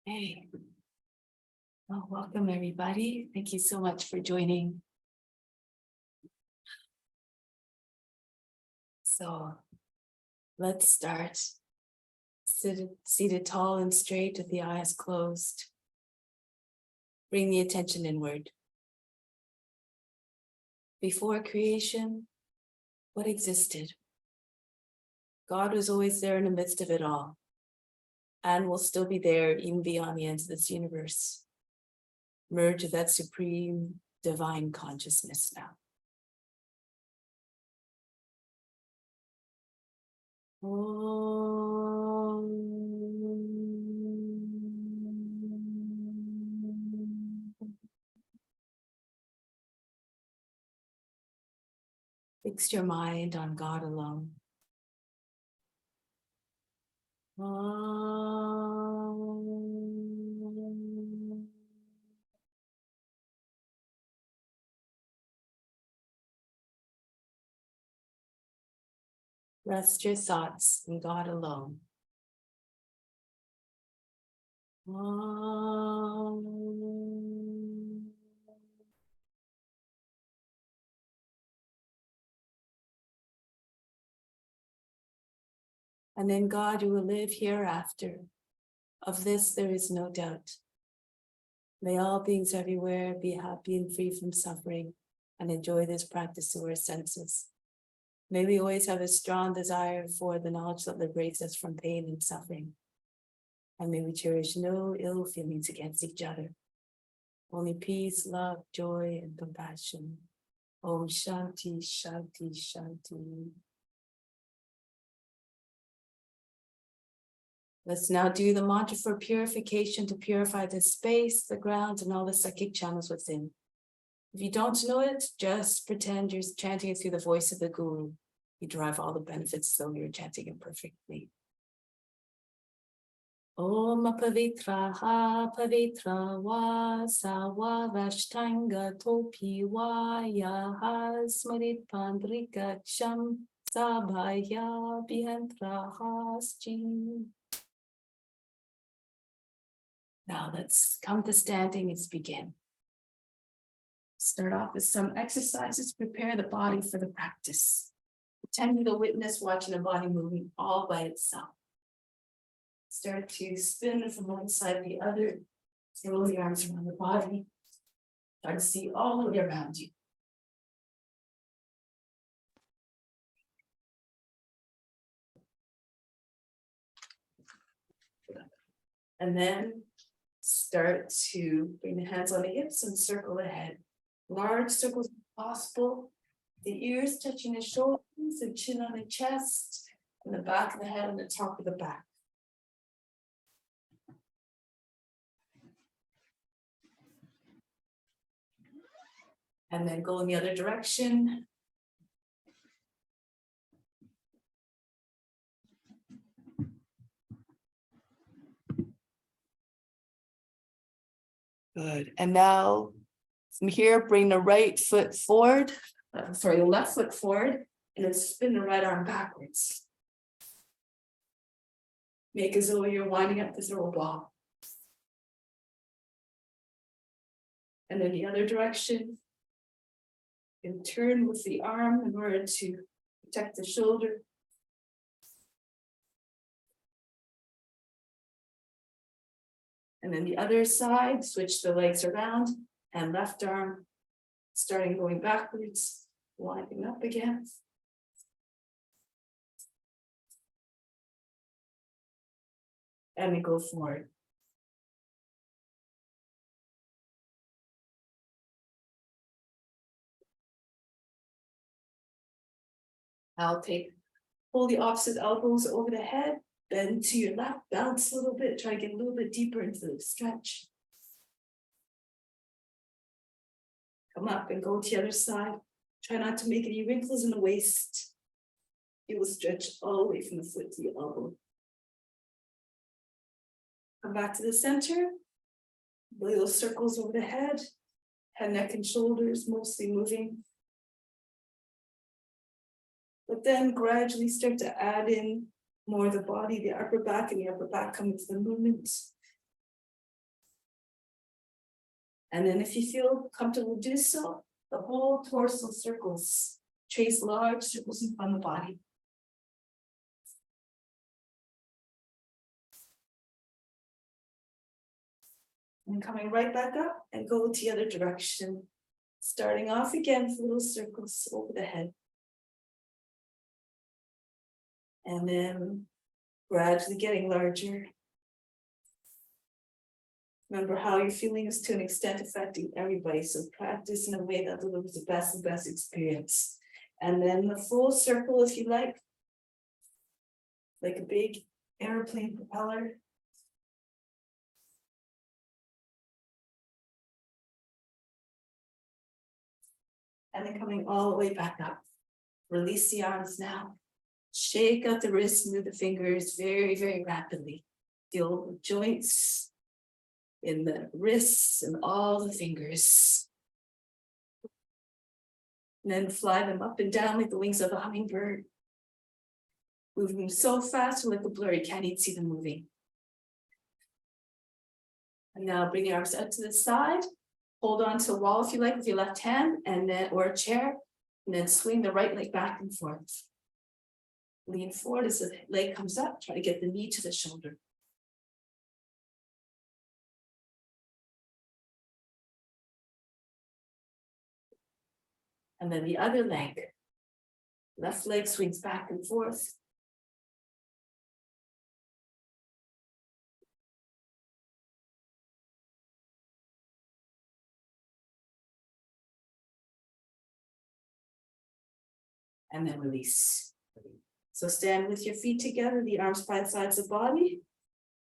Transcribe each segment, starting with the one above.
Hey, well, welcome everybody. Thank you so much for joining. So let's start. Seated tall and straight with the eyes closed. Bring the attention inward. Before creation, what existed? God was always there in the midst of it all, and will still be there even beyond the ends of this universe. Merge with that supreme divine consciousness now. Fix your mind on God alone. Rest your thoughts in God alone. And in God you will live hereafter. Of this there is no doubt. May all beings everywhere be happy and free from suffering and enjoy this practice through our senses. May we always have a strong desire for the knowledge that liberates us from pain and suffering. And may we cherish no ill feelings against each other. Only peace, love, joy, and compassion. Om Shanti, Shanti, Shanti. Let's now do the mantra for purification to purify the space, the ground, and all the psychic channels within. If you don't know it, just pretend you're chanting it through the voice of the Guru. You derive all the benefits as though you're chanting it perfectly. Om Pavitra Ha Pavitra Va Sawa Vashtanga Topi Va Yaha Smarit Pandrika Cham Sabhaya Bhiantra Hasji. Now let's come to standing. Let's begin. Start off with some exercises to prepare the body for the practice. Pretend you're the witness watching the body moving all by itself. Start to spin from one side to the other. Roll the arms around the body. Try to see all the way around you. And then start to bring the hands on the hips and circle the head. Large circles if possible. The ears touching the shoulders, the chin on the chest, and the back of the head on the top of the back. And then go in the other direction. Good. And now from here, bring the right foot forward. The left foot forward, and then spin the right arm backwards. Make as though you're winding up to throw a ball. And then the other direction. And turn with the arm in order to protect the shoulder. And then the other side, switch the legs around and left arm, starting going backwards, winding up again. And we go forward. Pull the opposite elbows over the head, bend to your left, bounce a little bit, try to get a little bit deeper into the stretch. Come up and go to the other side. Try not to make any wrinkles in the waist. You will stretch all the way from the foot to the elbow. Come back to the center. Little circles over the head, neck, and shoulders mostly moving. But then gradually start to add in more of the body, the upper back, and the upper back come into the movement. And then if you feel comfortable, do so. The whole torso circles. Trace large circles in front of the body. And coming right back up and go the other direction. Starting off again with little circles over the head. And then gradually getting larger. Remember how you're feeling is to an extent affecting everybody. So practice in a way that delivers the best experience. And then the full circle, if you like a big airplane propeller. And then coming all the way back up. Release the arms now. Shake out the wrists, move the fingers very, very rapidly. Feel the joints in the wrists and all the fingers. And then fly them up and down like the wings of a hummingbird. Moving them so fast, like a blur, you can't even see them moving. And now bring your arms out to the side. Hold on to a wall if you like with your left hand, and then or a chair, and then swing the right leg back and forth. Lean forward as the leg comes up. Try to get the knee to the shoulder. And then the other leg. Left leg swings back and forth. And then release. So stand with your feet together, the arms by the sides of the body,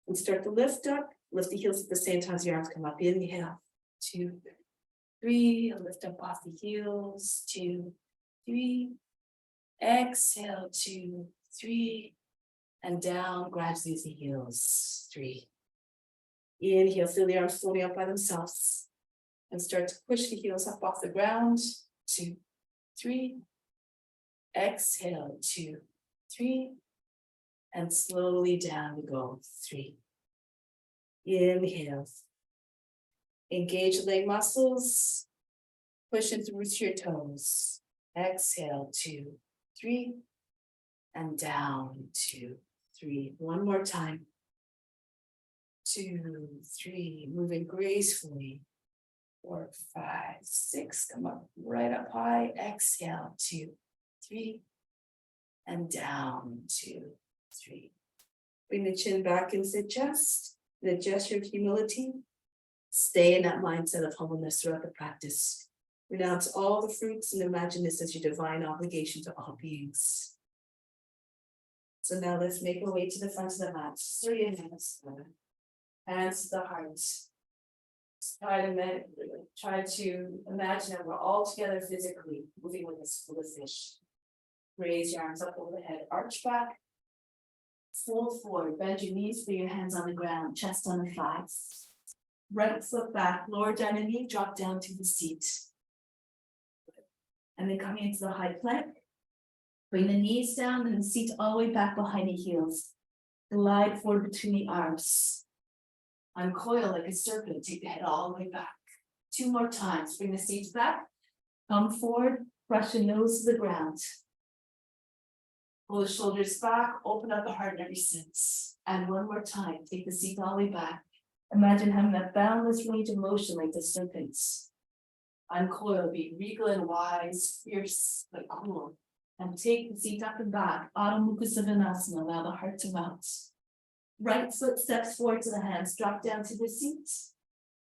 and start to lift up. Lift the heels at the same time as your arms come up. Inhale, 2, 3, lift up off the heels, 2, 3. Exhale, 2, 3, and down gradually as the heels, 3. Inhale, feel the arms floating up by themselves, and start to push the heels up off the ground, 2, 3. Exhale, 2, 3, and slowly down we go, 3. Inhale. Engage leg muscles, pushing through to your toes. Exhale, 2, 3, and down, 2, 3. One more time. 2, 3, moving gracefully. 4, 5, 6, come up right up high. Exhale, 2, 3, and down, 2, 3. Bring the chin back into the chest, the gesture of humility. Stay in that mindset of humbleness throughout the practice. Renounce all the fruits and imagine this as your divine obligation to all beings. So now let's make our way to the front of the mat. Three hands, hands to the heart. Try to imagine that we're all together physically, moving with this full of fish. Raise your arms up overhead, arch back, fold forward, bend your knees, put your hands on the ground, chest on the thighs. Right foot back, lower down the knee, drop down to the seat. And then coming into the high plank, bring the knees down and the seat all the way back behind the heels. Glide forward between the arms. Uncoil like a serpent, take the head all the way back. 2 more times, bring the seat back, come forward, brush the nose to the ground. Pull the shoulders back, open up the heart in every sense. And 1 more time, take the seat all the way back. Imagine having that boundless range of motion like the serpents. Uncoil, be regal and wise, fierce but cool. And take the seat up and back. Adho Mukha Savasana, allow the heart to mount. Right foot steps forward to the hands, drop down to the seat.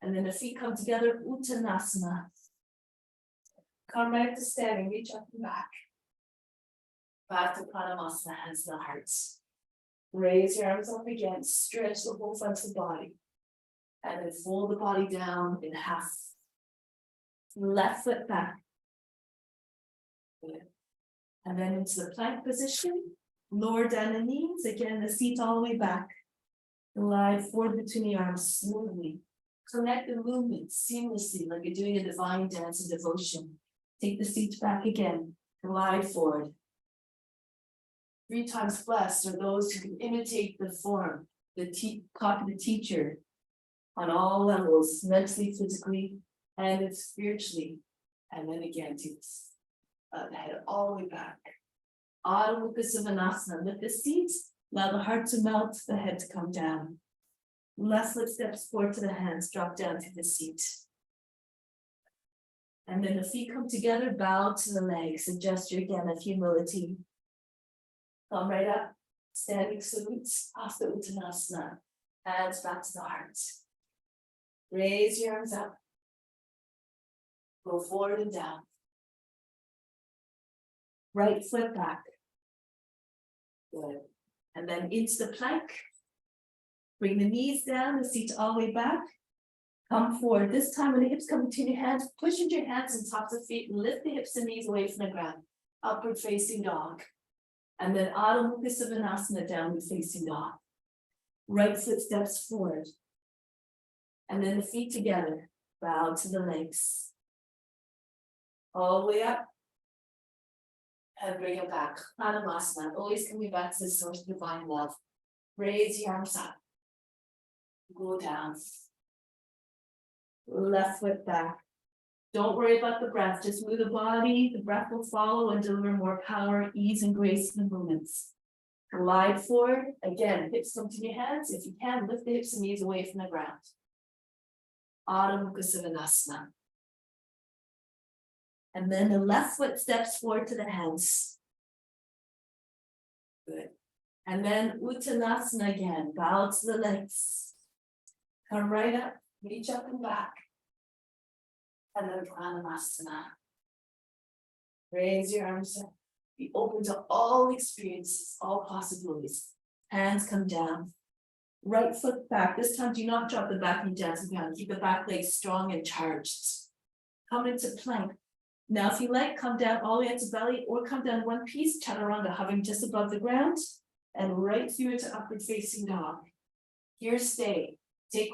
And then the feet come together, Uttanasana. Come right to standing, reach up and back. Back to Pranayama, hands to the heart. Raise your arms up again, stretch the whole front of the body. And then fold the body down in half. Left foot back. Good. And then into the plank position. Lower down the knees. Again, the seat all the way back. Glide forward between the arms smoothly. Connect the movement seamlessly like you're doing a divine dance of devotion. Take the seat back again. Glide forward. 3 times blessed are those who can imitate the form, copy the teacher on all levels, mentally, physically, and it's spiritually. And then again, to the head all the way back. Adho Mukha Svanasana. Lift the seat, allow the heart to melt, the head to come down. Left foot steps forward to the hands, drop down to the seat. And then the feet come together, bow to the legs, a gesture again of humility. Come right up, standing salutes, Hasta Uttanasana. Hands back to the heart. Raise your arms up. Go forward and down. Right foot back. Good. And then into the plank. Bring the knees down, the seat all the way back. Come forward. This time when the hips come between your hands, push into your hands and tops of feet and lift the hips and knees away from the ground. Upward facing dog. And then Adho Mukha Svanasana, downward facing dog. Right foot steps forward. And then the feet together. Bow to the legs. All the way up. And bring it back. Pranayama. Always coming back to the source of divine love. Raise your arms up. Go down. Left foot back. Don't worry about the breath. Just move the body. The breath will follow and deliver more power, ease, and grace to the movements. Glide forward. Again, hips come to your hands. If you can, lift the hips and knees away from the ground. Adho Mukha Svanasana. And then the left foot steps forward to the hands. Good. And then Uttanasana again. Bow to the legs. Come right up. Reach up and back. And then Pranayama. Raise your arms up. Be open to all experiences, all possibilities. Hands come down. Right foot back. This time, do not drop the back knee down to the ground. Keep the back leg strong and charged. Come into plank. Now, if you like, come down all the way to belly or come down one piece, chaturanga, hovering just above the ground and right through into upward facing dog. Here, stay. Take,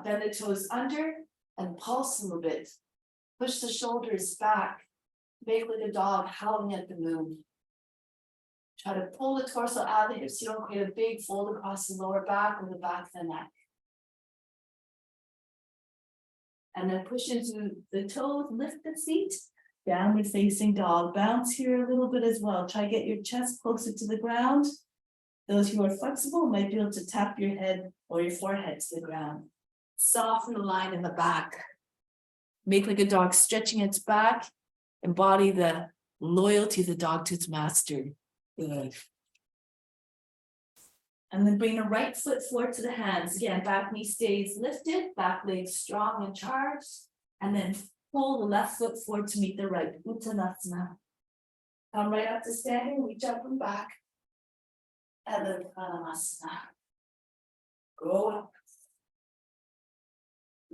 bend the toes under and pulse a little bit. Push the shoulders back. Make like a dog howling at the moon. Try to pull the torso out of the hips. You don't create a big fold across the lower back or the back of the neck. And then push into the toes, lift the seat. Downward facing dog. Bounce here a little bit as well. Try to get your chest closer to the ground. Those who are flexible might be able to tap your head or your forehead to the ground. Soften the line in the back. Make like a dog stretching its back. Embody the loyalty of the dog to its master. Good. And then bring the right foot forward to the hands. Again, back knee stays lifted, back leg strong and charged. And then pull the left foot forward to meet the right. Uttanasana. Come right up to standing, reach up and back. And then Pranayama. Go up.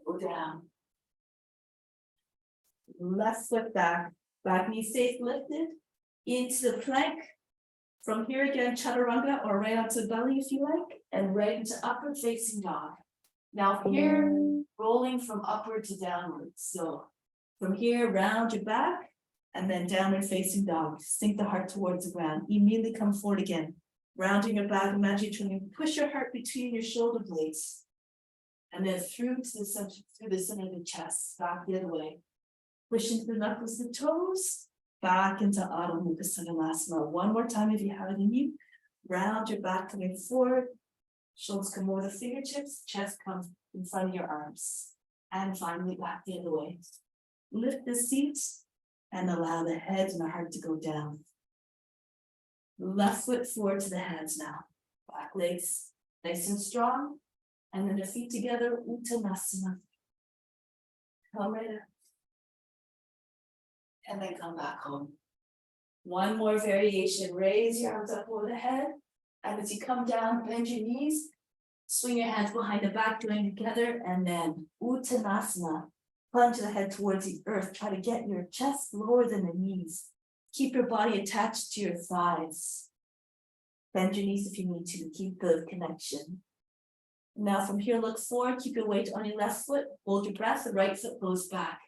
Go down. Left foot back. Back knee stays lifted. Into the plank. From here again, chaturanga or right onto the belly if you like. And right into upward facing dog. Now here, rolling from upward to downward. So from here, round your back. And then downward facing dog. Sink the heart towards the ground. Immediately come forward again. Rounding your back, imagine you're trying to push your heart between your shoulder blades. And then through to the center of the chest, back the other way. Push into the knuckles and toes, back into Adho Mukha Svanasana. One more time if you have it in you. Round your back coming forward. Shoulders come over the fingertips, chest comes in front of your arms. And finally back the other way. Lift the seat and allow the head and the heart to go down. Left foot forward to the hands now. Back legs nice and strong. And then the feet together, Uttanasana. Come right up. And then come back home. One more variation. Raise your arms up over the head. And as you come down, bend your knees. Swing your hands behind the back, join together. And then Uttanasana. Plunge the head towards the earth. Try to get your chest lower than the knees. Keep your body attached to your thighs. Bend your knees if you need to keep the connection. Now from here, look forward. Keep your weight on your left foot. Hold your breath. The right foot goes back.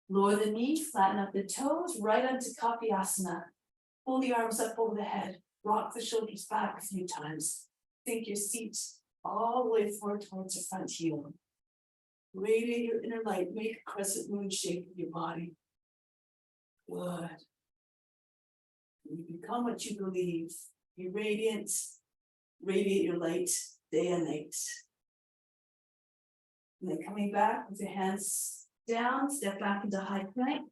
Lower the knee, flatten up the toes, right onto Kapyasana. Pull the arms up over the head. Rock the shoulders back a few times. Sink your seat all the way forward towards the front heel. Radiate your inner light, make a crescent moon shape of your body. Good. You become what you believe. Be radiant, radiate your light day and night. And then coming back with your hands down, step back into high plank.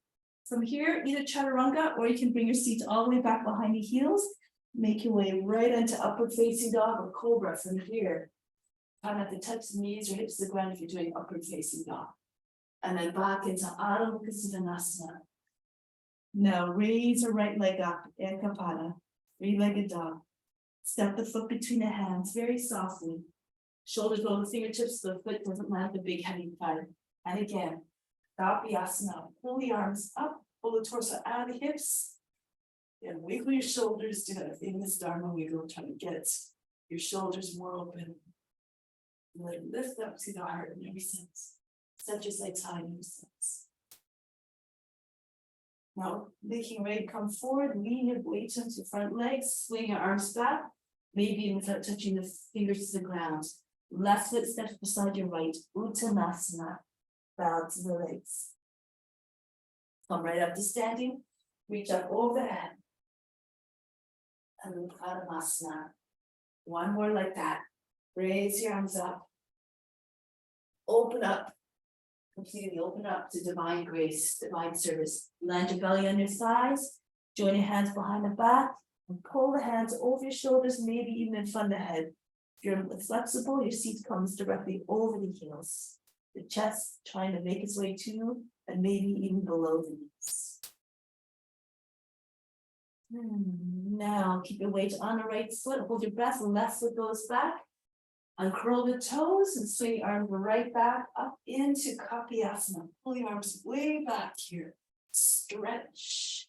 From here, either chaturanga, or you can bring your seat all the way back behind your heels. Make your way right into upward facing dog or cobra from here. Try not to touch the knees or hips to the ground if you're doing upward facing dog. And then back into Adho Mukha Svanasana. Now raise your right leg up, Ekapada, three-legged dog. Step the foot between the hands very softly. Shoulders below the fingertips so the foot doesn't land the big heavy thigh. And again, Kapiyasana, pull the arms up, pull the torso out of the hips. And wiggle your shoulders, do that famous Dharma wiggle, trying to get your shoulders more open. Let it lift up to the heart in every sense. Set your sights high in every sense. Now, making ready, come forward, lean your weight onto your front legs, swing your arms back, maybe even without touching the fingers to the ground. Left foot steps beside your right, Uttanasana, bow to the legs. Come right up to standing, reach up overhead. And then Padmasana. One more like that. Raise your arms up. Open up. Completely open up to divine grace, divine service. Land your belly on your thighs. Join your hands behind the back. And pull the hands over your shoulders, maybe even in front of the head. If you're flexible, your seat comes directly over the heels. The chest trying to make its way to, and maybe even below the knees. Now keep your weight on the right foot, hold your breath, the left foot goes back. Uncurl the toes and swing your arms right back up into Kapiyasana. Pull your arms way back here. Stretch.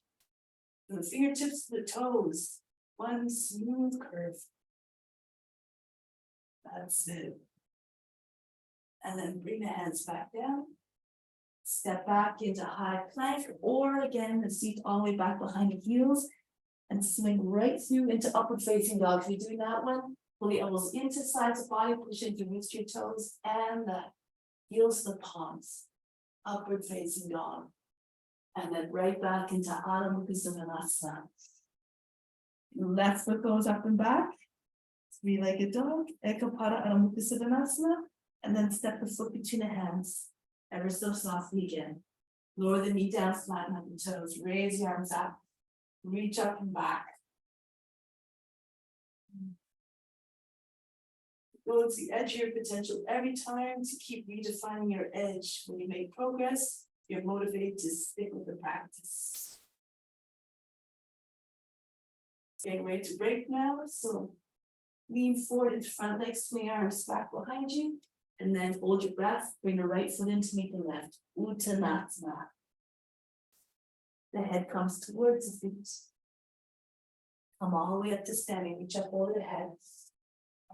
From the fingertips to the toes. One smooth curve. That's it. And then bring the hands back down. Step back into high plank, or again, the seat all the way back behind the heels. And swing right through into upward facing dog. If you're doing that one, pull the elbows into sides of the body, push into roots to your toes, and the heels to the palms. Upward facing dog. And then right back into Adho Mukha Svanasana. Left foot goes up and back. Three-legged dog, Ekapada Adho Mukha Svanasana. And then step the foot between the hands. Ever so softly again. Lower the knee down, flatten out the toes, raise your arms up. Reach up and back. Go to the edge of your potential every time to keep redefining your edge. When you make progress, you're motivated to stick with the practice. Getting ready to break now, so lean forward into front leg, swing arms back behind you, and then hold your breath, bring the right foot in to meet the left. Uttanasana. The head comes towards the feet. Come all the way up to standing, reach up over the head.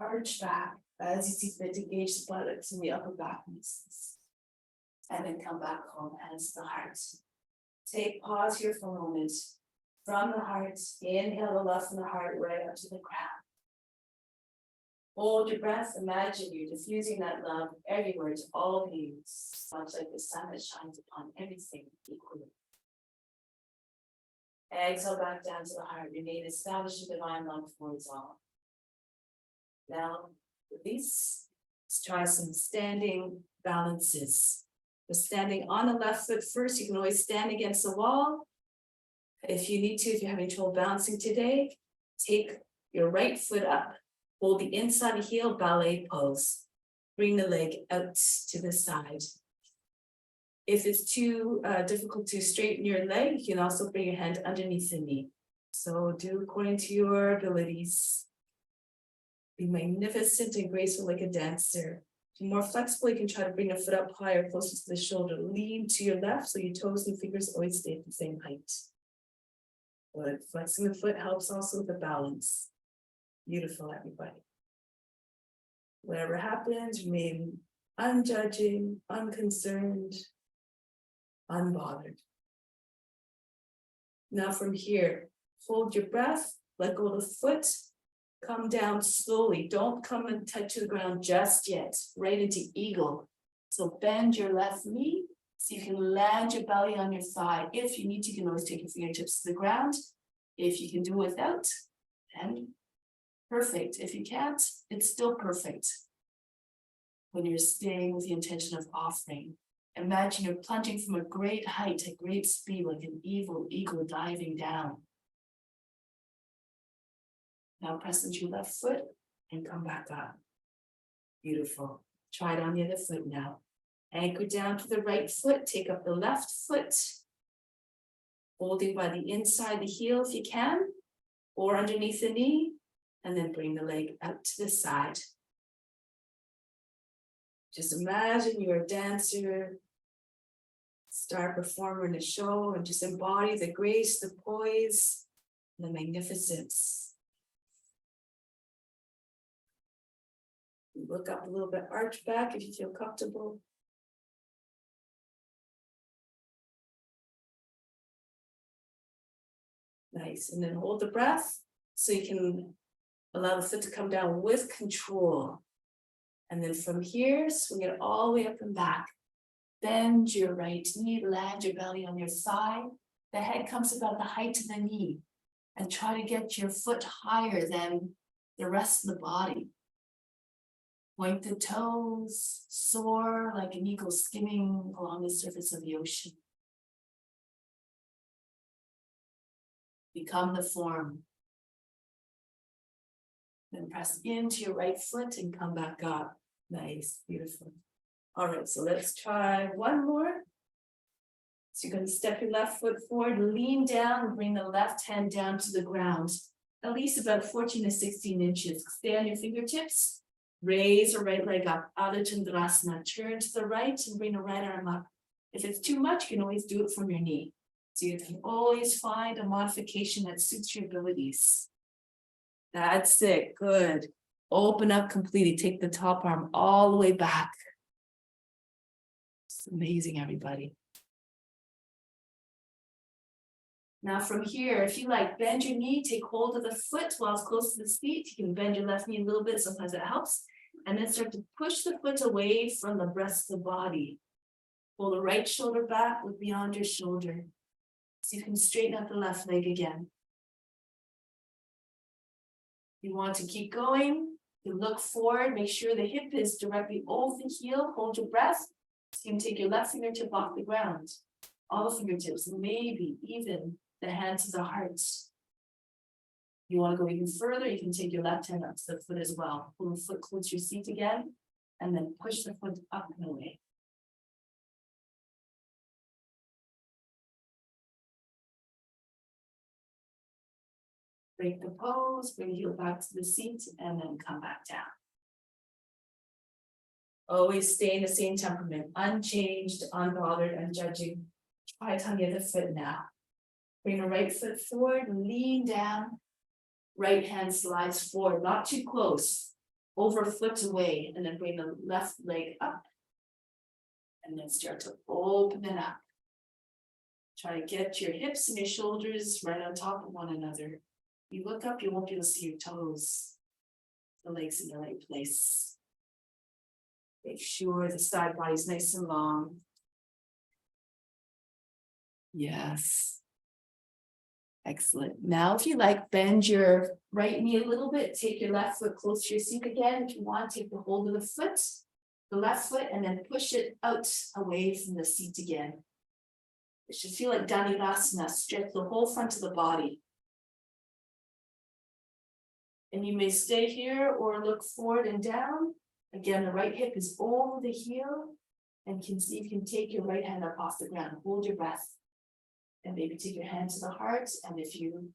Arch back as you see fit, engage the buttocks in the upper back muscles. And then come back home, hands to the heart. Take pause here for a moment. From the heart, inhale the love from the heart right up to the ground. Hold your breath, imagine you're diffusing that love everywhere to all beings, much like the sun that shines upon everything equally. Exhale back down to the heart, remain established in divine love towards all. Now, with these, let's try some standing balances. We're standing on the left foot first. You can always stand against the wall. If you need to, if you're having trouble balancing today, take your right foot up, hold the inside of the heel, ballet pose. Bring the leg out to the side. If it's too difficult to straighten your leg, you can also bring your hand underneath the knee. So do according to your abilities. Be magnificent and graceful like a dancer. If you're more flexible, you can try to bring the foot up higher, closer to the shoulder. Lean to your left so your toes and fingers always stay at the same height. But flexing the foot helps also with the balance. Beautiful, everybody. Whatever happens, remain unjudging, unconcerned, unbothered. Now from here, hold your breath, let go of the foot, come down slowly. Don't come and touch the ground just yet. Right into eagle. So bend your left knee so you can land your belly on your thigh. If you need to, you can always take your fingertips to the ground. If you can do without, then perfect. If you can't, it's still perfect. When you're staying with the intention of offering, imagine you're plunging from a great height at great speed, like an evil eagle diving down. Now press into your left foot and come back up. Beautiful. Try it on the other foot now. Anchor down to the right foot, take up the left foot, holding by the inside the heel if you can, or underneath the knee, and then bring the leg out to the side. Just imagine you're a dancer, star performer in a show, and just embody the grace, the poise, and the magnificence. Look up a little bit, arch back if you feel comfortable. Nice, and then hold the breath so you can allow the foot to come down with control. And then from here, swing it all the way up and back. Bend your right knee, land your belly on your thigh. The head comes about the height of the knee. And try to get your foot higher than the rest of the body. Point the toes, soar like an eagle skimming along the surface of the ocean. Become the form. Then press into your right foot and come back up. Nice, beautiful. All right, so let's try one more. So you're going to step your left foot forward, lean down, and bring the left hand down to the ground, at least about 14 to 16 inches. Stay on your fingertips. Raise the right leg up, Adho Chandrasana. Turn to the right and bring the right arm up. If it's too much, you can always do it from your knee. So you can always find a modification that suits your abilities. That's it, good. Open up completely, take the top arm all the way back. It's amazing, everybody. Now from here, if you like, bend your knee, take hold of the foot while it's close to the seat. You can bend your left knee a little bit, sometimes it helps. And then start to push the foot away from the rest of the body. Pull the right shoulder back, look beyond your shoulder. So you can straighten out the left leg again. You want to keep going, you look forward, make sure the hip is directly over the heel, hold your breath. So you can take your left fingertip off the ground. All the fingertips, maybe even the hand to the heart. You want to go even further, you can take your left hand up to the foot as well. Pull the foot close to your seat again, and then push the foot up and away. Break the pose, bring heel back to the seat, and then come back down. Always stay in the same temperament, unchanged, unbothered, unjudging. Try it on the other foot now. Bring the right foot forward, lean down. Right hand slides forward, not too close. Over foot away, and then bring the left leg up. And then start to open it up. Try to get your hips and your shoulders right on top of one another. You look up, you won't be able to see your toes. The legs in the right place. Make sure the side body is nice and long. Yes. Excellent. Now, if you like, bend your right knee a little bit. Take your left foot close to your seat again. If you want, take the hold of the foot, the left foot, and then push it out away from the seat again. It should feel like Dhanurasana. Stretch the whole front of the body. And you may stay here or look forward and down. Again, the right hip is over the heel. And you can see if you can take your right hand up off the ground. Hold your breath. And maybe take your hand to the heart. And if you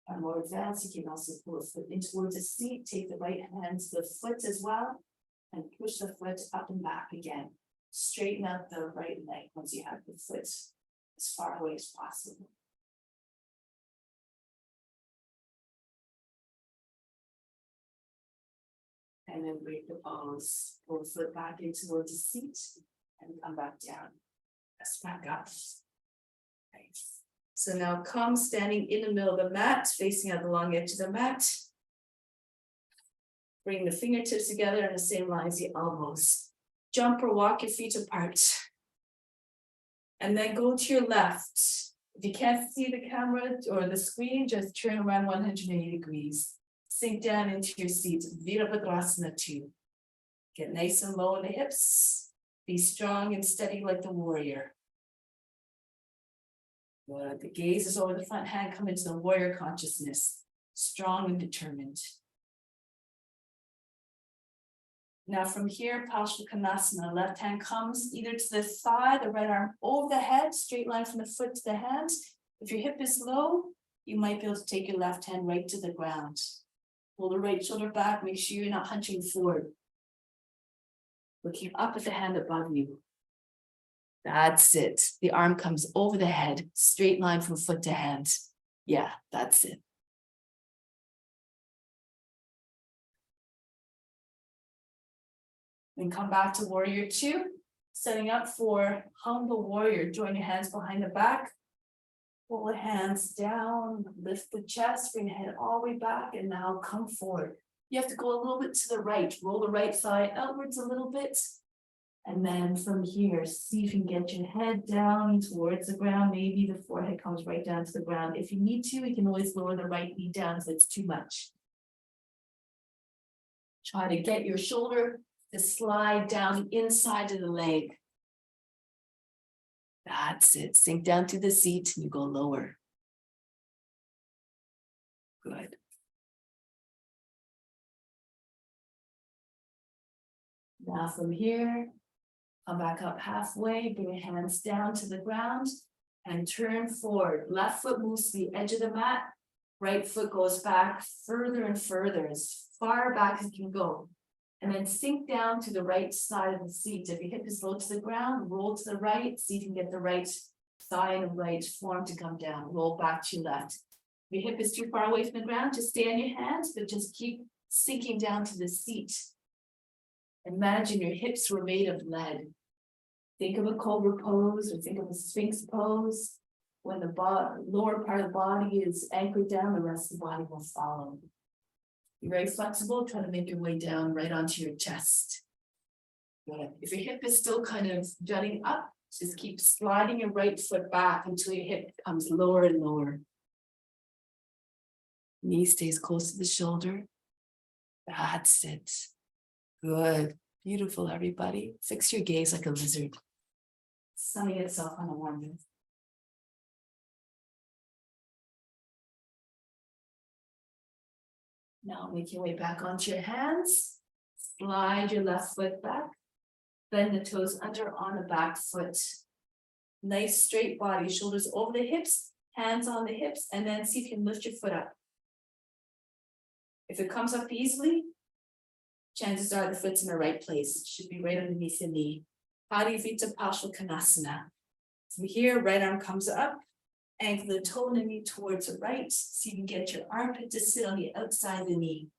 are more advanced, you can also pull the foot in towards the seat. Take the right hand to the foot as well. And push the foot up and back again. Straighten out the right leg once you have the foot as far away as possible. And then break the pose. Pull the foot back in towards the seat and come back down. Press back up. Nice. So now come standing in the middle of the mat, facing out the long edge of the mat. Bring the fingertips together in the same line as the elbows. jump or walk your feet apart. And then go to your left. If you can't see the camera or the screen, just turn around 180 degrees. Sink down into your seat, Virabhadrasana 2. Get nice and low in the hips. Be strong and steady like the warrior. Good. The gaze is over the front hand. Come into the warrior consciousness. Strong and determined. Now from here, Paschimottanasana, left hand comes either to the thigh, the right arm over the head, straight line from the foot to the hands. If your hip is low, you might be able to take your left hand right to the ground. Pull the right shoulder back, make sure you're not hunching forward. Looking up at the hand above you. That's it. The arm comes over the head, straight line from foot to hand. Yeah, that's it. Then come back to warrior 2, setting up for humble warrior. Join your hands behind the back. Pull the hands down, lift the chest, bring the head all the way back, and now come forward. You have to go a little bit to the right. Roll the right thigh outwards a little bit. And then from here, see if you can get your head down towards the ground. Maybe the forehead comes right down to the ground. If you need to, you can always lower the right knee down if it's too much. Try to get your shoulder to slide down the inside of the leg. That's it. Sink down to the seat and you go lower. Good. Now from here, come back up halfway, bring your hands down to the ground and turn forward. Left foot moves to the edge of the mat. Right foot goes back further and further, as far back as you can go. And then sink down to the right side of the seat. If your hip is low to the ground, roll to the right. See if you can get the right thigh and the right form to come down. Roll back to your left. If your hip is too far away from the ground, just stay on your hands, but just keep sinking down to the seat. Imagine your hips were made of lead. Think of a cobra pose or think of a sphinx pose. When the lower part of the body is anchored down, the rest of the body will follow. You're very flexible, try to make your way down right onto your chest. Good. If your hip is still kind of jutting up, just keep sliding your right foot back until your hip becomes lower and lower. Knee stays close to the shoulder. That's it. Good. Beautiful, everybody. Fix your gaze like a lizard. Sunning itself on a warm bath. Now make your way back onto your hands. Slide your left foot back. Bend the toes under on the back foot. Nice straight body, shoulders over the hips, hands on the hips, and then see if you can lift your foot up. If it comes up easily, chances are the foot's in the right place. It should be right underneath the knee. Padivita Paschimottanasana. From here, right arm comes up. Ankle the toe and the knee towards the right. See if you can get your armpit to sit on the outside of the knee.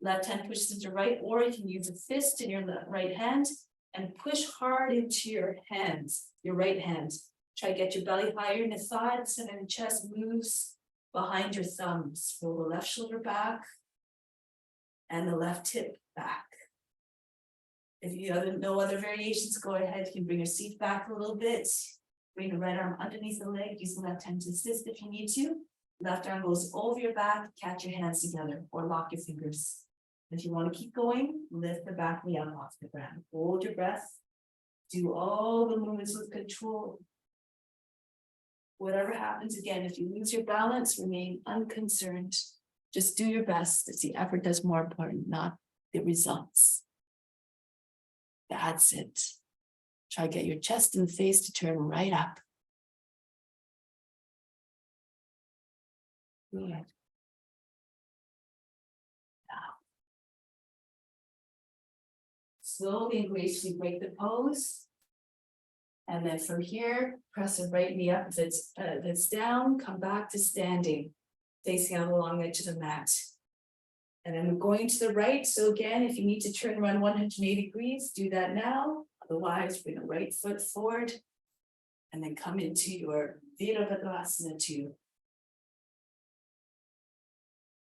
Left hand pushes into right, or you can use a fist in your right hand and push hard into your hands, your right hand. Try to get your belly higher in the thighs and then the chest moves behind your thumbs. Roll the left shoulder back and the left hip back. If you have no other variations, go ahead. You can bring your seat back a little bit. Bring the right arm underneath the leg. Use the left hand to assist if you need to. Left arm goes over your back. Catch your hands together or lock your fingers. If you want to keep going, lift the back knee up off the ground. Hold your breath. Do all the movements with control. Whatever happens, again, if you lose your balance, remain unconcerned. Just do your best. It's the effort that's more important, not the results. That's it. Try to get your chest and face to turn right up. Good. Now. Slowly and gracefully break the pose. And then from here, press the right knee up. If it's down, come back to standing, facing out along the edge of the mat. And then we're going to the right. So again, if you need to turn around 180 degrees, do that now. Otherwise, bring the right foot forward and then come into your Virabhadrasana 2.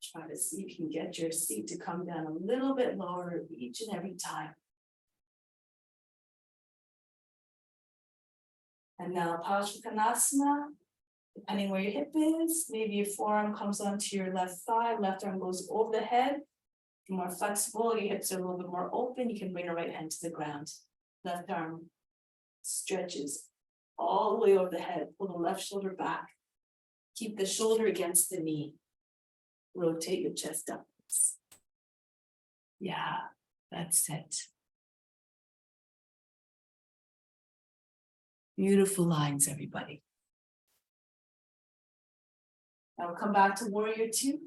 Try to see if you can get your seat to come down a little bit lower each and every time. And now Paschimottanasana, depending where your hip is, maybe your forearm comes onto your left thigh, left arm goes over the head. If you're more flexible, your hips are a little bit more open, you can bring your right hand to the ground. Left arm stretches all the way over the head, pull the left shoulder back. Keep the shoulder against the knee. Rotate your chest upwards. Yeah, that's it. Beautiful lines, everybody. Now we'll come back to warrior two.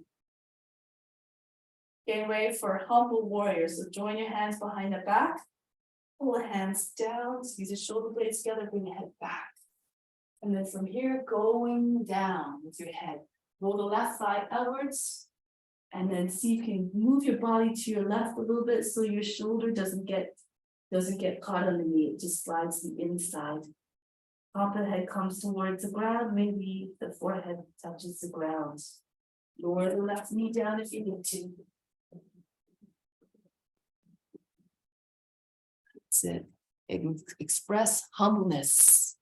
Getting ready for humble warrior. So join your hands behind the back. Pull the hands down, squeeze the shoulder blades together, bring your head back. And then from here, going down with your head. Roll the left thigh outwards. And then see if you can move your body to your left a little bit so your shoulder doesn't get caught on the knee. It just slides the inside. Top of the head comes towards the ground. Maybe the forehead touches the ground. Lower the left knee down if you need to. That's it. Express humbleness.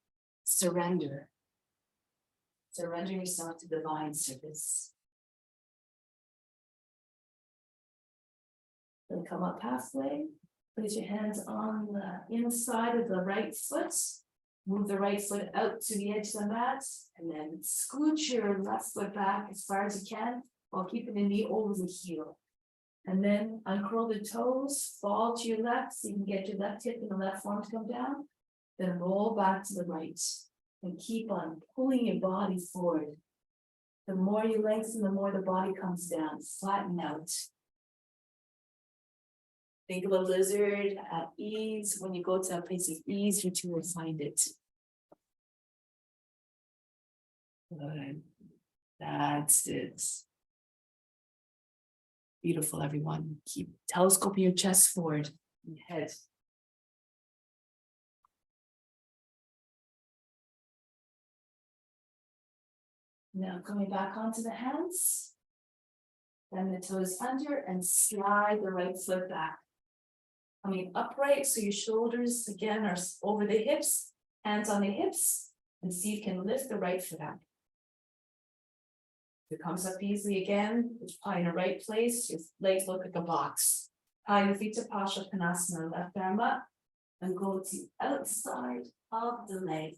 Surrender. Surrender yourself to divine service. Then come up halfway. Place your hands on the inside of the right foot. Move the right foot out to the edge of the mat. And then scooch your left foot back as far as you can while keeping the knee over the heel. And then uncurl the toes, fall to your left so you can get your left hip and the left arm to come down. Then roll back to the right. And keep on pulling your body forward. The more you lengthen, the more the body comes down. Flatten out. Think of a lizard at ease. When you go to a place of ease, you too will find it. Good. That's it. Beautiful, everyone. Keep telescoping your chest forward. Your head. Now coming back onto the hands. Then the toes under and slide the right foot back. Coming upright, so your shoulders again are over the hips, hands on the hips, and see if you can lift the right foot up. If it comes up easily again, it's probably in the right place, your legs look like a box. Tie your feet to Paschimottanasana, left arm up, and go to the outside of the leg.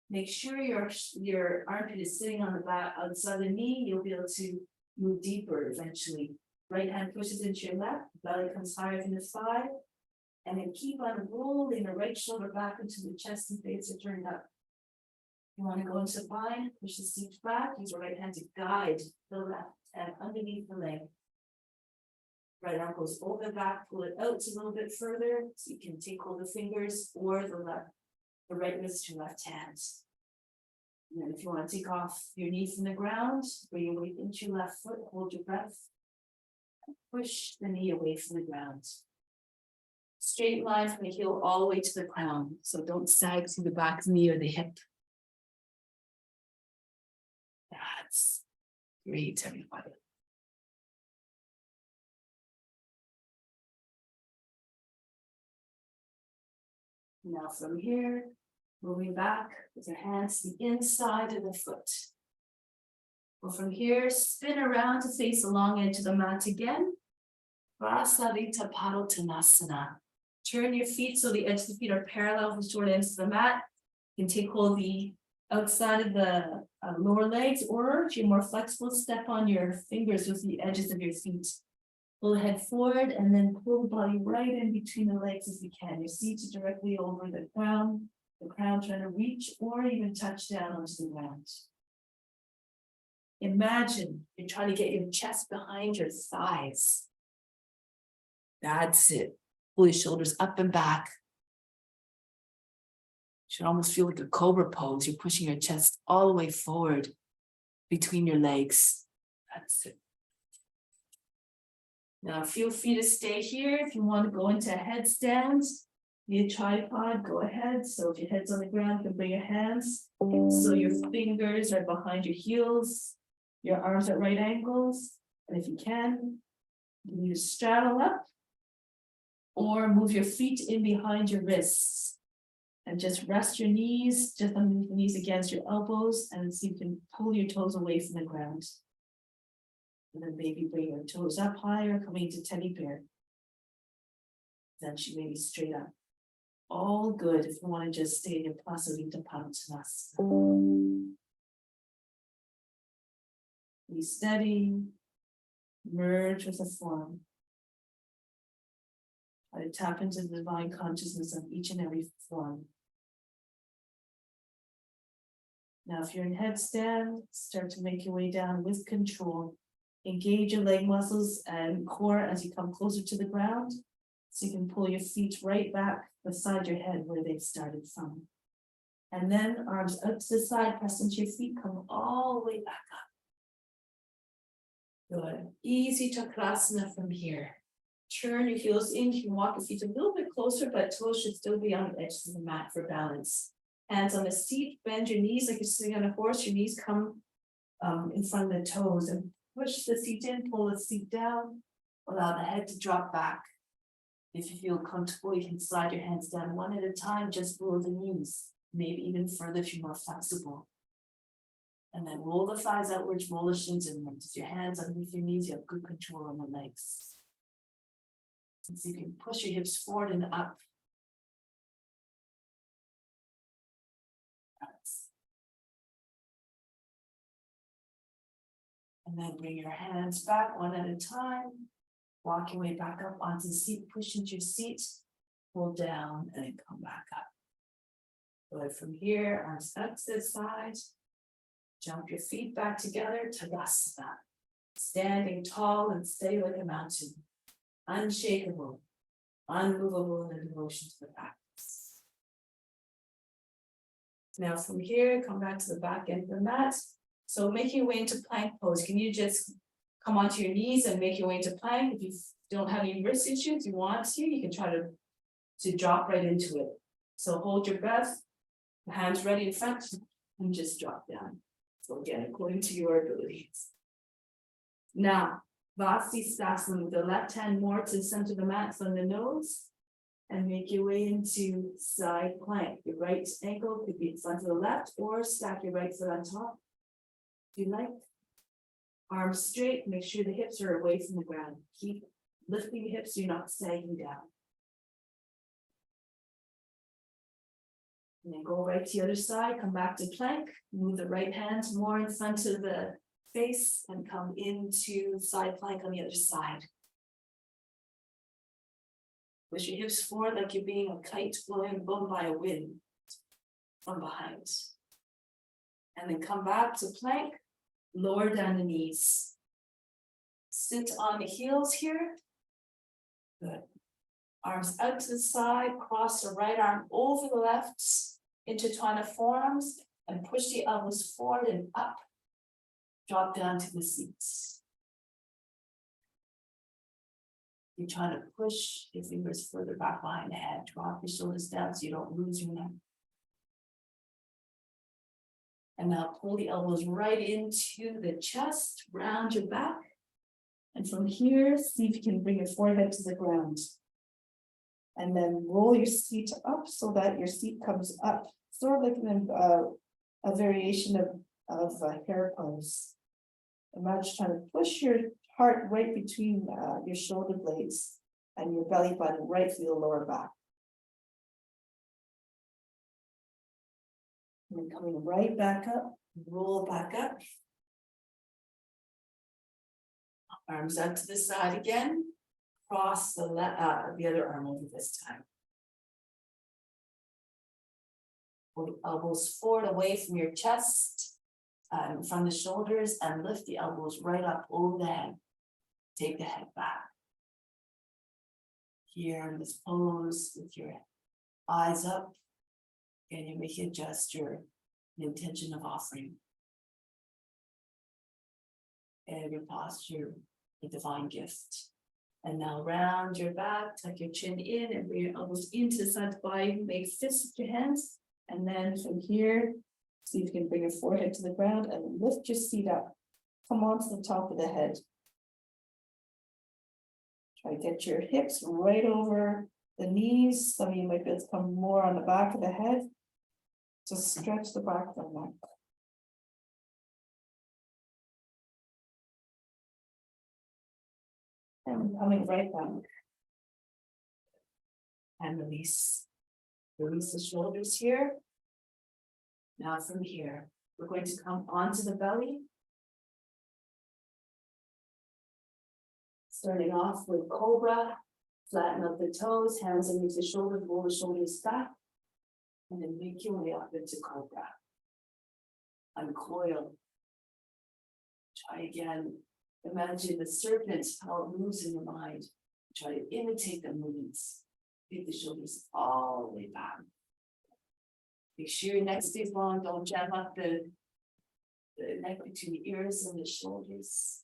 Make sure your armpit is sitting on the back outside the knee, you'll be able to move deeper eventually. Right hand pushes into your left, belly comes higher than the thigh, and then keep on rolling the right shoulder back into the chest and face are turned up. You want to go into bind, push the seat back, use your right hand to guide the left and underneath the leg. Right arm goes over the back, pull it out a little bit further, so you can take hold of the fingers or the right wrist to left hand. And then if you want to take off your knee from the ground, bring your weight into your left foot, hold your breath. Push the knee away from the ground. Straight line from the heel all the way to the crown. So don't sag through the back knee or the hip. That's great, everybody. Now from here, moving back with your hands to the inside of the foot. Well, from here, spin around to face the long edge of the mat again. Prasarita Padottanasana. Turn your feet so the edges of the feet are parallel with the short ends of the mat. You can take hold of the outside of the lower legs, or if you're more flexible, step on your fingers with the edges of your feet. Pull the head forward and then pull the body right in between the legs as you can. Your seat is directly over the crown trying to reach or even touch down onto the ground. Imagine you're trying to get your chest behind your thighs. That's it. Pull your shoulders up and back. You should almost feel like a cobra pose. You're pushing your chest all the way forward between your legs. That's it. Now feel free to stay here. If you want to go into a headstand, need a tripod, go ahead. So if your head's on the ground, you can bring your hands. So your fingers are behind your heels. Your arms at right angles, and if you can, you straddle up or move your feet in behind your wrists And just rest your knees, just underneath the knees against your elbows, and see if you can pull your toes away from the ground. And then maybe bring your toes up higher, coming to teddy bear. Then she may be straight up. All good if you want to just stay in your Prasarita Padottanasana. Be steady, merge with the form. Try to tap into the divine consciousness of each and every form. Now, if you're in headstand, start to make your way down with control. Engage your leg muscles and core as you come closer to the ground, so you can pull your feet right back beside your head where they started from. And then arms out to the side, press into your feet, come all the way back up. Good. Easy Chakrasana from here. Turn your heels in. You can walk your feet a little bit closer, but toes should still be on the edges of the mat for balance. Hands on the seat, bend your knees like you're sitting on a horse. Your knees come in front of the toes and push the seat in, pull the seat down, allow the head to drop back. If you feel comfortable, you can slide your hands down one at a time, just below the knees, maybe even further if you're more flexible. And then roll the thighs outwards, roll the shins inwards. Your hands underneath your knees, you have good control on the legs. And so you can push your hips forward and up. And then bring your hands back one at a time. Walk your way back up onto the seat, push into your seat, pull down, and then come back up. Good. From here, arms up to the side. Jump your feet back together, Tadasana. Standing tall and steady like a mountain. Unshakable, unmovable in the devotion to the practice. Now from here, come back to the back end of the mat. So make your way into plank pose. Can you just come onto your knees and make your way into plank? If you don't have any wrist issues, you want to, you can try to drop right into it. So hold your breath, the hands ready in front, and just drop down. So again, according to your abilities. Now, Vasisthasana with the left hand more to the center of the mat from the nose, and make your way into side plank. Your right ankle could be in front of the left, or stack your right foot on top. If you like. Arms straight, make sure the hips are away from the ground. Keep lifting the hips so you're not sagging down. And then go right to the other side, come back to plank, move the right hand more in front of the face and come into side plank on the other side. Push your hips forward like you're being a kite blown by a wind from behind. And then come back to plank, lower down the knees. Sit on the heels here. Good. Arms out to the side, cross the right arm over the left, intertwine the forearms, and push the elbows forward and up. Drop down to the seats. You're trying to push your fingers further back behind the head. Drop your shoulders down so you don't lose your neck. And now pull the elbows right into the chest, round your back. And from here, see if you can bring your forehead to the ground. And then roll your seat up so that your seat comes up, sort of like a variation of a hair pose. Imagine trying to push your heart right between your shoulder blades and your belly button right through the lower back. And then coming right back up, roll back up. Arms out to the side again. Cross the other arm over this time. Pull the elbows forward away from your chest, from the shoulders, and lift the elbows right up over the head. Take the head back. Here in this pose with your eyes up, and you may adjust the intention of offering. And your posture, the divine gift. And now round your back, tuck your chin in and bring your elbows into the side of the body. Make fists with your hands. And then from here, see if you can bring your forehead to the ground and lift your seat up. Come on to the top of the head. Try to get your hips right over the knees. Some of you might be able to come more on the back of the head. Just stretch the back of the neck. And coming right back. And release. Release the shoulders here. Now from here, we're going to come onto the belly. Starting off with cobra, flatten up the toes, hands underneath the shoulders, roll the shoulders back. And then make your way up into cobra. Uncoil. Try again. Imagine the serpent, how it moves in your mind. Try to imitate the movements. Take the shoulders all the way back. Make sure your neck stays long. Don't jam up the neck between the ears and the shoulders.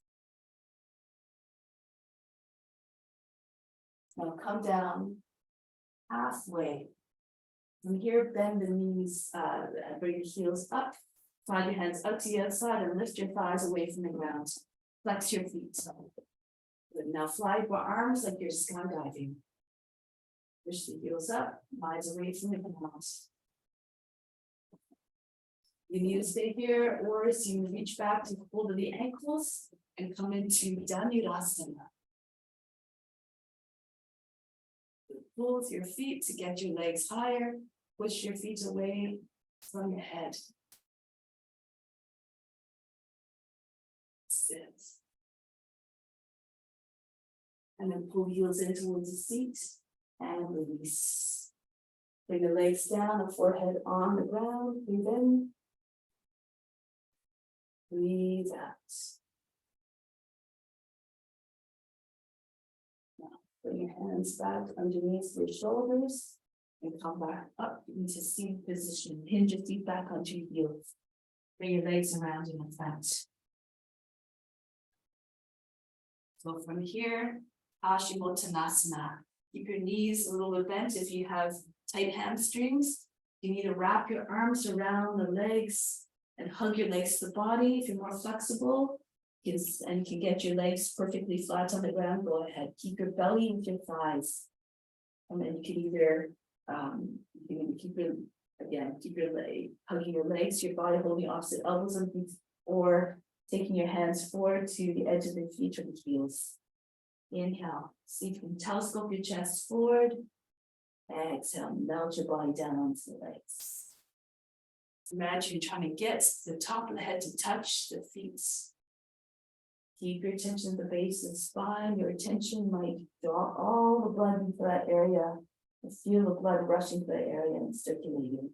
Now come down halfway. From here, bend the knees, bring your heels up. Slide your hands up to the outside and lift your thighs away from the ground. Flex your feet. Good. Now fly your arms like you're skydiving. Push the heels up, eyes away from the ground. You need to stay here, or as you reach back to hold of the ankles and come into Dhanurasana. Pull with your feet to get your legs higher. Push your feet away from your head. Sit. And then pull heels in towards the seat and release. Bring the legs down, the forehead on the ground. Breathe in. Breathe out. Now, bring your hands back underneath your shoulders and come back up into seated position. Hinge your feet back onto your heels. Bring your legs around in the front. So from here, Paschimottanasana. Keep your knees a little bit bent if you have tight hamstrings. You need to wrap your arms around the legs and hug your legs to the body. If you're more flexible and you can get your legs perfectly flat on the ground, go ahead. Keep your belly with your thighs. And then you can either keep your leg, hugging your legs, your body holding opposite elbows and feet, or taking your hands forward to the edge of the feet or the heels. Inhale, see if you can telescope your chest forward. Exhale, melt your body down onto the legs. Imagine you're trying to get the top of the head to touch the feet. Keep your attention at the base of the spine. Your attention might draw all the blood into that area. Feel the blood rushing to that area and circulating.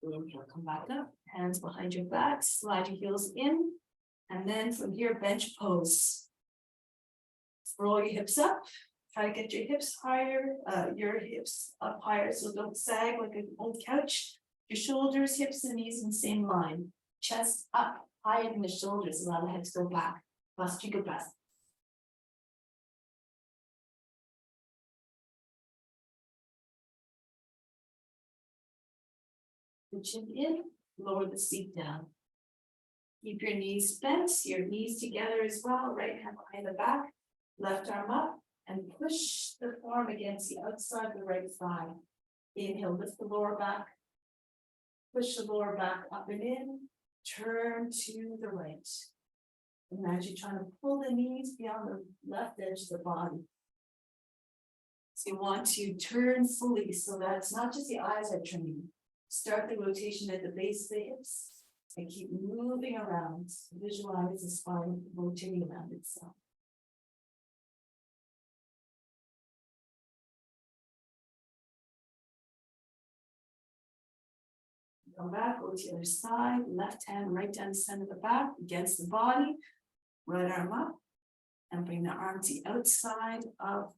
Inhale, come back up, hands behind your back, slide your heels in, and then from here, bench pose. Roll your hips up, try to get your hips higher, your hips up higher, so don't sag like an old couch. Your shoulders, hips, and knees in the same line. Chest up, higher than the shoulders, allow the head to go back. Vastrika breath. The chin in, lower the seat down. Keep your knees bent, your knees together as well, right hand behind the back, left arm up, and push the form against the outside of the right thigh. Inhale, lift the lower back, push the lower back up and in, turn to the right. Imagine trying to pull the knees beyond the left edge of the body. So you want to turn fully so that it's not just the eyes are turning. Start the rotation at the base of the hips and keep moving around. Visualize the spine rotating around itself. Come back, go to the other side, left hand right down the center of the back against the body, right arm up, and bring the arm to the outside of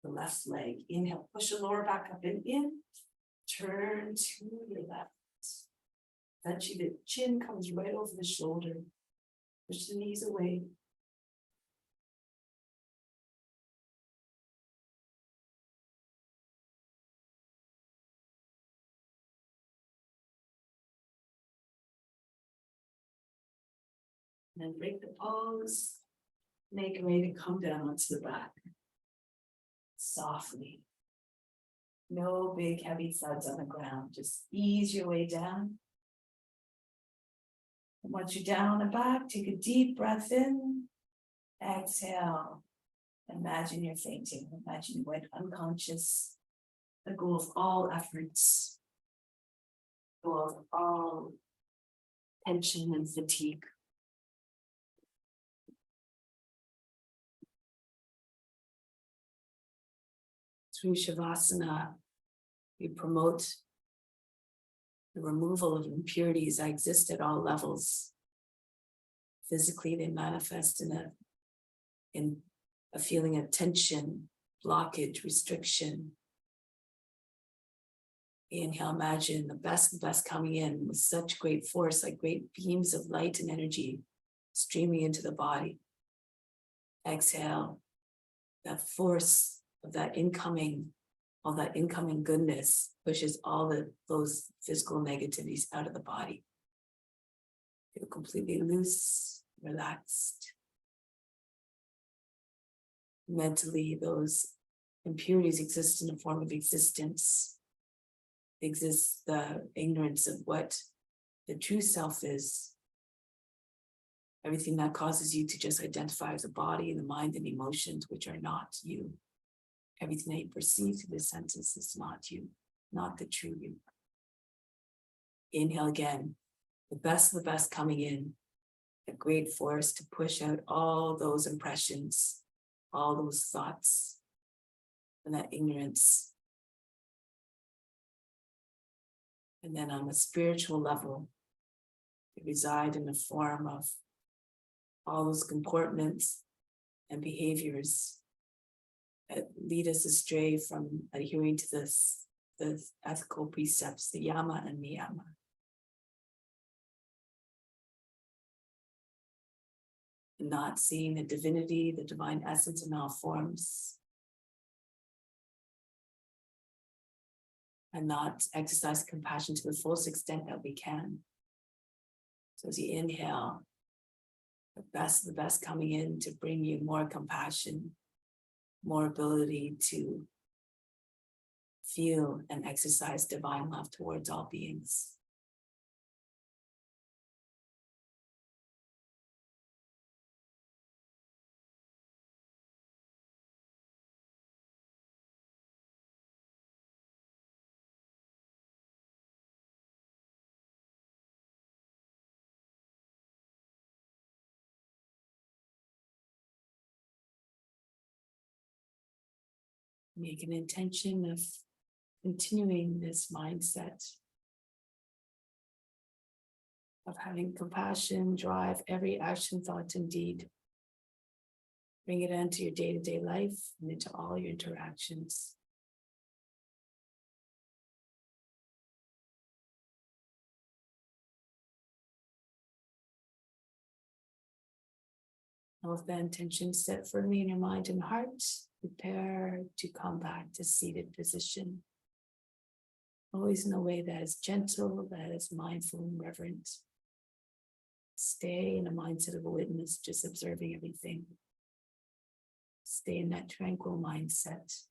the left leg. Inhale, push the lower back up and in. Turn to your left. Eventually the chin comes right over the shoulder. Push the knees away. And then break the pose. Make a way to come down onto the back. Softly. No big heavy thuds on the ground. Just ease your way down. And once you're down on the back, take a deep breath in. Exhale. Imagine you're fainting. Imagine you went unconscious. Let go of all efforts. Go of all tension and fatigue. Through Shavasana, we promote the removal of impurities that exist at all levels. Physically, they manifest in a feeling of tension, blockage, restriction. Inhale, imagine the best coming in with such great force, like great beams of light and energy streaming into the body. Exhale, that force of that incoming, all that incoming goodness pushes all those physical negativities out of the body. Feel completely loose, relaxed. Mentally, those impurities exist in a form of existence. Exists the ignorance of what the true self is. Everything that causes you to just identify as a body and the mind and emotions, which are not you. Everything that you perceive through the senses is not you, not the true you. Inhale again, the best of the best coming in, a great force to push out all those impressions, all those thoughts, and that ignorance. And then on a spiritual level, they reside in the form of all those comportments and behaviors that lead us astray from adhering to the ethical precepts, the yama and niyama. Not seeing the divinity, the divine essence in all forms. And not exercise compassion to the fullest extent that we can. So as you inhale, the best of the best coming in to bring you more compassion, more ability to feel and exercise divine love towards all beings. Make an intention of continuing this mindset of having compassion, drive every action, thought, and deed. Bring it into your day-to-day life and into all your interactions. And with that intention set firmly in your mind and heart, prepare to come back to seated position. Always in a way that is gentle, that is mindful and reverent. Stay in a mindset of a witness, just observing everything. Stay in that tranquil mindset.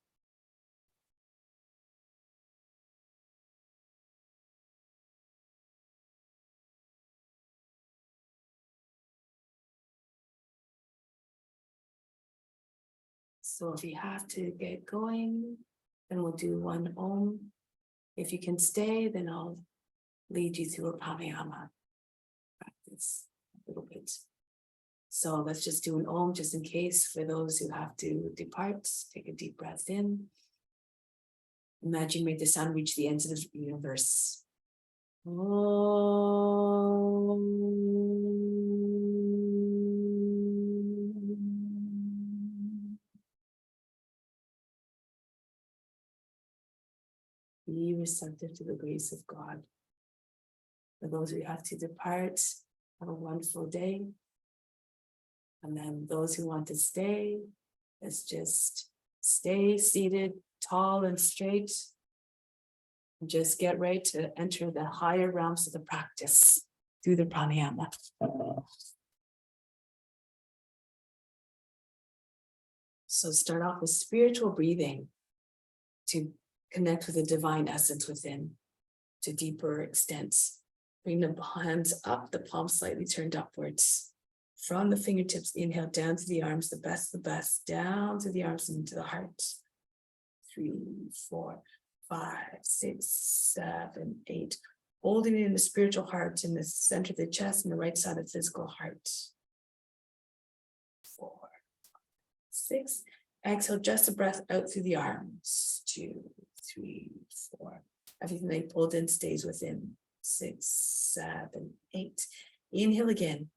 So if you have to get going, then we'll do one Om. If you can stay, then I'll lead you through a pranayama practice a little bit. So let's just do an Om just in case for those who have to depart. Take a deep breath in. Imagine make the sound reach the ends of the universe. Be receptive to the grace of God. For those who have to depart, have a wonderful day. And then those who want to stay, let's just stay seated, tall and straight. And just get ready to enter the higher realms of the practice through the pranayama. So start off with spiritual breathing to connect with the divine essence within to deeper extents. Bring the hands up, the palms slightly turned upwards. From the fingertips, inhale down to the arms, the best, down to the arms and into the heart. 3, 4, 5, 6, 7, 8. Holding it in the spiritual heart in the center of the chest and the right side of the physical heart. 4, 6. Exhale, just a breath out through the arms. 2, 3, 4. Everything they pulled in stays within. 6, 7, 8. Inhale again.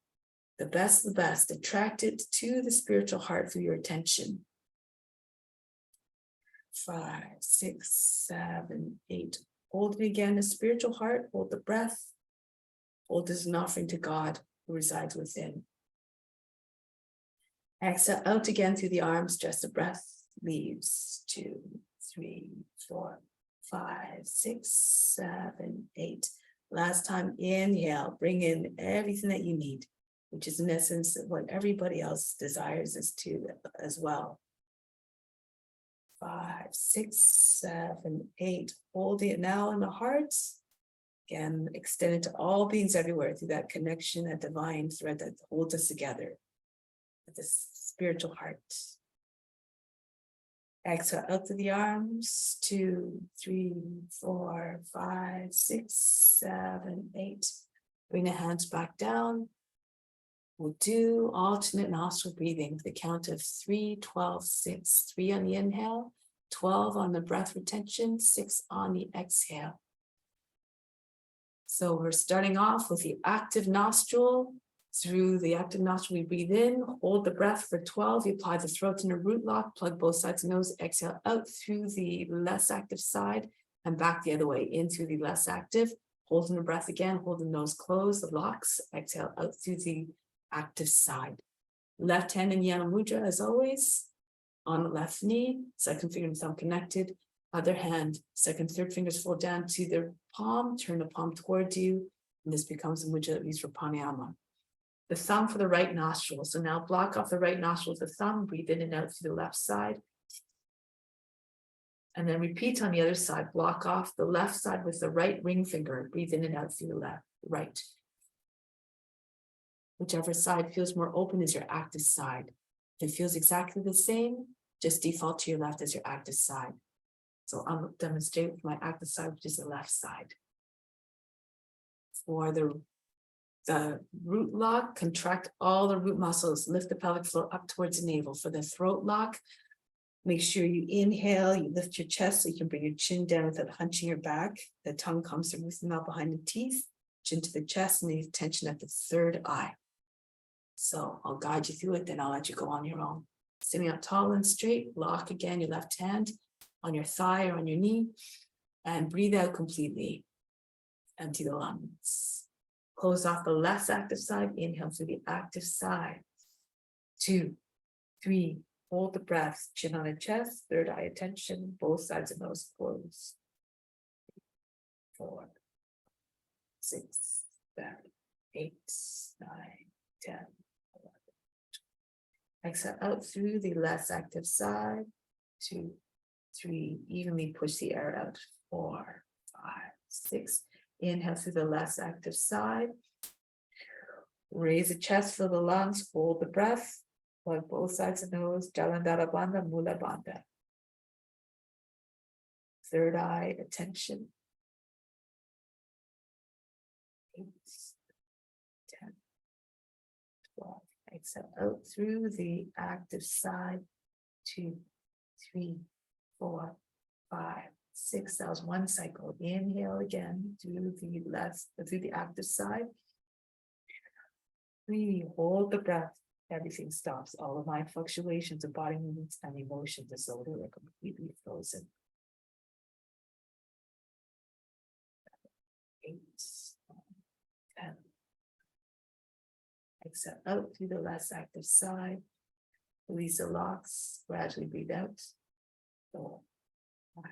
The best, attract it to the spiritual heart through your attention. 5, 6, 7, 8. Hold it again, the spiritual heart, hold the breath. Hold as an offering to God who resides within. Exhale out again through the arms, just a breath leaves. 2, 3, 4, 5, 6, 7, 8. Last time, inhale, bring in everything that you need, which is in essence what everybody else desires is to as well. 5, 6, 7, 8. Holding it now in the heart. Again, extend it to all beings everywhere through that connection, that divine thread that holds us together. With this spiritual heart. Exhale out through the arms. 2, 3, 4, 5, 6, 7, 8. Bring the hands back down. We'll do alternate nostril breathing with the count of 3, 12, 6. 3 on the inhale, 12 on the breath retention, 6 on the exhale. So we're starting off with the active nostril. Through the active nostril, we breathe in, hold the breath for 12. You apply the throat in a root lock, plug both sides of the nose, exhale out through the less active side and back the other way in through the less active. Holding the breath again, hold the nose closed, the locks, exhale out through the active side. Left hand in Yana Mudra as always, on the left knee, second finger and thumb connected. Other hand, second, third fingers fold down to the palm, turn the palm towards you, and this becomes a mudra that we use for pranayama. The thumb for the right nostril. So now block off the right nostril with the thumb, breathe in and out through the left side. And then repeat on the other side, block off the left side with the right ring finger, breathe in and out through the right. Whichever side feels more open is your active side. If it feels exactly the same, just default to your left as your active side. So I'll demonstrate with my active side, which is the left side. For the root lock, contract all the root muscles, lift the pelvic floor up towards the navel. For the throat lock, make sure you inhale, you lift your chest so you can bring your chin down without hunching your back. The tongue comes through the mouth behind the teeth, chin to the chest, and the tension at the third eye. So I'll guide you through it, then I'll let you go on your own. Sitting up tall and straight, lock again your left hand on your thigh or on your knee, and breathe out completely. Empty the lungs. Close off the less active side, inhale through the active side. 2, 3, hold the breath, chin on the chest, third eye attention, both sides of nose closed. 4, 6, 7, 8, 9, 10, 11. Exhale out through the less active side. 2, 3, evenly push the air out. 4, 5, 6. Inhale through the less active side. Raise the chest, fill the lungs, hold the breath. Plug both sides of the nose. Jalandhara Bandha, Mula Bandha. Third eye attention. 8, 10, 12. Exhale out through the active side. 2, 3, 4, 5, 6. That was one cycle. Inhale again through the active side. 3, hold the breath. Everything stops. All of my fluctuations of body movements and emotion disorder are completely frozen. 8, 9, 10. Exhale out through the less active side. Release the locks. Gradually breathe out. 4, 5,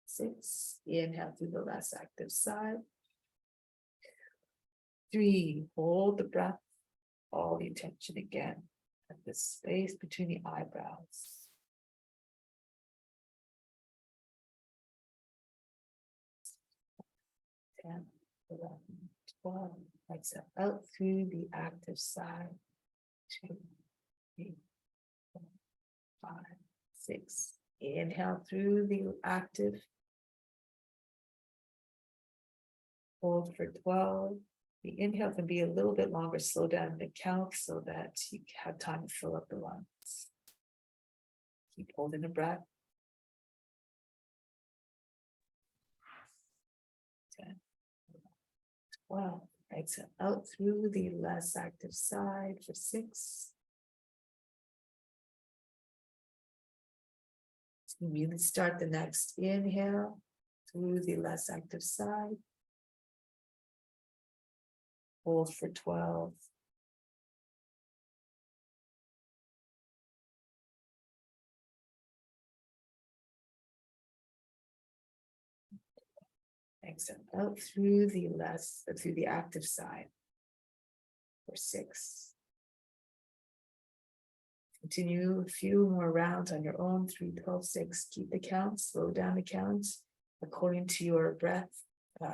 6. Inhale through the less active side. 3, hold the breath. All the attention again at the space between the eyebrows. 11, 12. Exhale out through the active side. 2, 3, 4, 5, 6. Inhale through the active. Hold for 12. The inhale can be a little bit longer. Slow down the count so that you have time to fill up the lungs. Keep holding the breath. 10, 12. Exhale out through the less active side for 6. Immediately start the next inhale through the less active side. Hold for 12. Exhale out through the active side for 6. Continue a few more rounds on your own. 3, 12, 6. Keep the count, slow down the count according to your breath,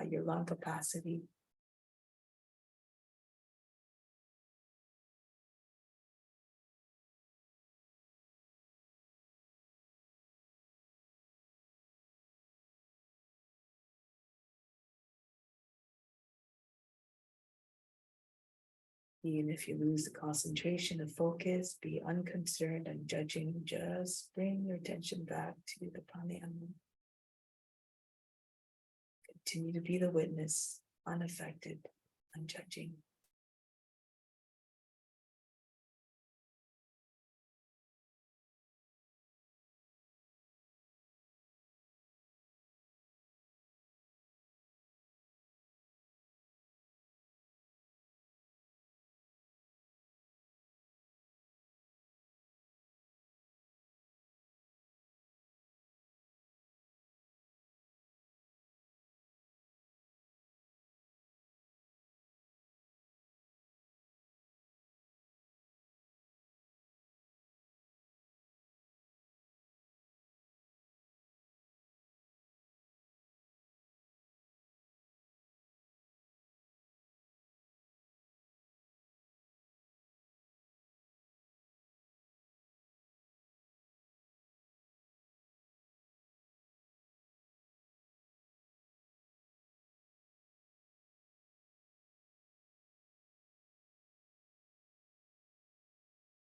your lung capacity. Even if you lose the concentration of focus, be unconcerned and judging. Just bring your attention back to the pranayama. Continue to be the witness, unaffected, unjudging.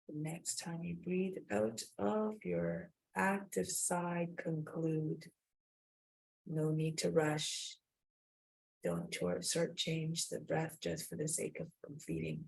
The next time you breathe out of your active side, conclude. No need to rush. Don't change the breath just for the sake of completing.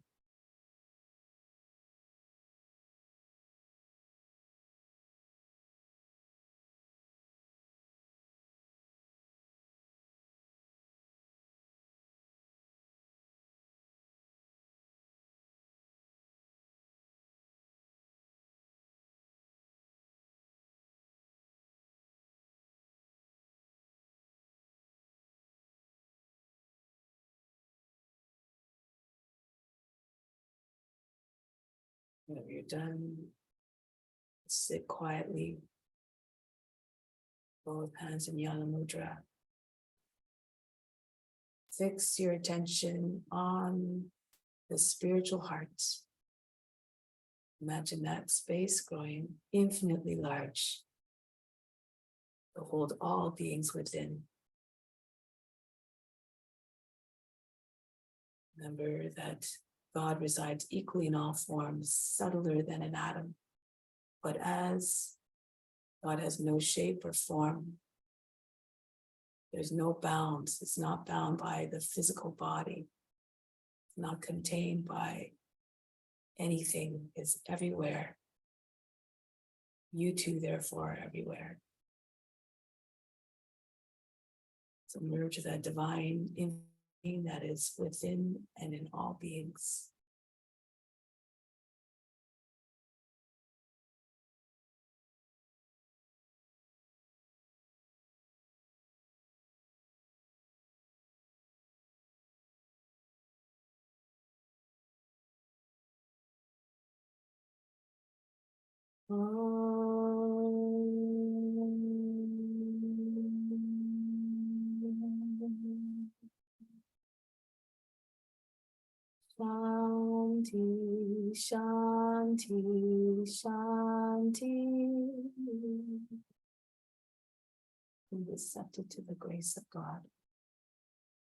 When you're done, sit quietly, both hands in Yana Mudra. Fix your attention on the spiritual heart. Imagine that space growing infinitely large to hold all beings within. Remember that God resides equally in all forms, subtler than an atom. But as God has no shape or form, there's no bounds. It's not bound by the physical body. It's not contained by anything. It's everywhere. You too, therefore, are everywhere. So merge that divine being that is within and in all beings. Shanti, Shanti. And receptive to the grace of God.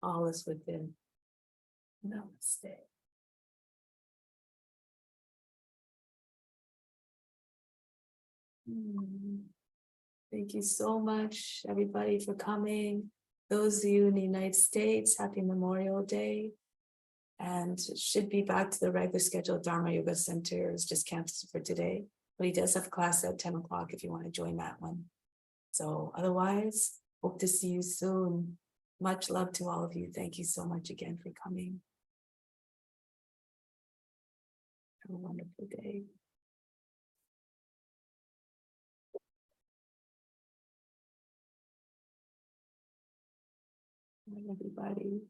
All is within. Namaste. Thank you so much, everybody, for coming. Those of you in the United States, happy Memorial Day. And should be back to the regular schedule. Dharma Yoga Center is just canceled for today, but he does have class at 10 o'clock if you want to join that one. So otherwise, hope to see you soon. Much love to all of you. Thank you so much again for coming. Have a wonderful day. Bye, everybody.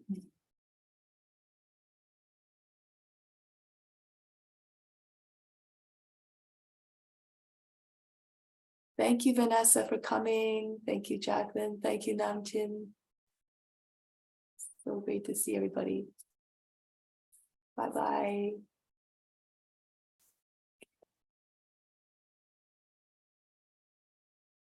Thank you, Vanessa, for coming. Thank you, Jacqueline. Thank you, Namchin. So great to see everybody. Bye-bye.